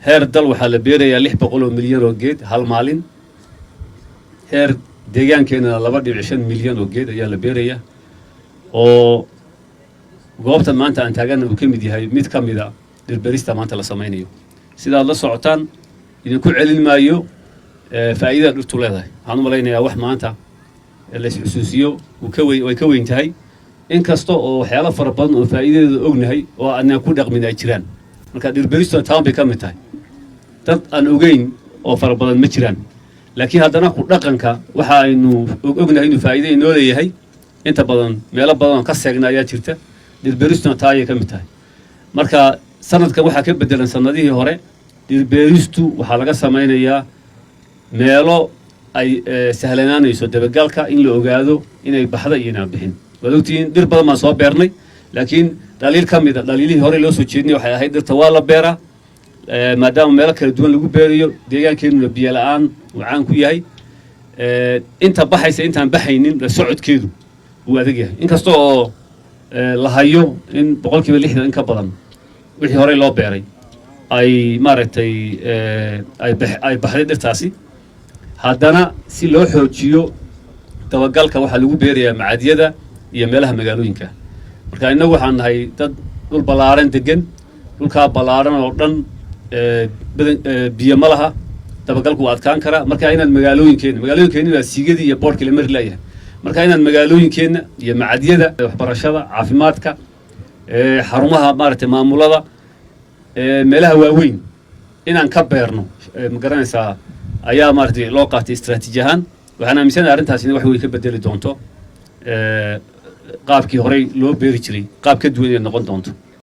heer dal waxaa la beerayaa 600 milyan oo geed hal maalin. heer deegaankeena 2.5 milyan oo geed ayaa la beerayaa oo goobta maanta aan taagana uu ka mid yahay mid ka mid ah dhirbeerista maanta la samaynayo. sidaad la socotaan idinku celin maayo faa'iidada dhirtu leedahay. waxaan u malaynayaa wax maanta la isxusuusiyo way ka weyn tahay inkasta oo waxyaalo fara badan oo faa'iidadeeda ognahay oo aan ku dhaqmin ay jiraan. marka dhirbeeristu taan bay ka mid tahay dad aan ogeyn oo fara badan ma jiraan, laakiin haddana ku dhaqanka waxa aynu ognahay inuu faa'iido inoo leeyahay inta badan meelo badan oo ka seegna ayaa jirta. dhirbeeristuna taa ayay ka mid tahay. marka sanadkan waxaa ka bedelan sanadihii hore. dhirbeeristu waxaa laga samaynayaa meelo ay sahlanaanayso dabagalka in la ogaado inay baxda iyo inaan bixin. waad ogtihiin dhir badan baan soo beernay, laakiin dhaliil ka mid a dhaliilihii hore loo soo jeedinay waxay ahayd dhirta waa la beeraa maadaama meelo kala duwan lagu beerayo deegaankeenuna biyo la'aan uu caan ku yahay. inta baxaysa intaan baxaynin la socodkeedu wuu adag yahay, inkasta oo la hayo in 60% in ka badan wixii hore loo beeray ay maaragtay ay baxday dhirtaasi. haddana si loo xoojiyo dabagalka waxaa lagu beerayaa macadyada iyo meelaha magaalooyinka. marka innagu waxaan nahay dad dhul ballaaran degan. dhulkaa ballaaran oo dhan biyo ma laha, dabagalku waa adkaan karaa. marka inaad magaalooyinkeenna waa siigadii iyo boodhkii la mari laayahay. marka inaad magaalooyinkeenna iyo macadyada waxbarashada caafimaadka xarumaha maaragtay maamulada meelaha waaweyn inaan ka beerno ma garanaysaa ayaa maaragtay loo qaatay istaraatiiji ahaan. waxaan aaminsanahay arrintaasina wax way ka bedeli doonto qaabkii horey loo beeri jiray qaab ka duwan inay noqon doonto.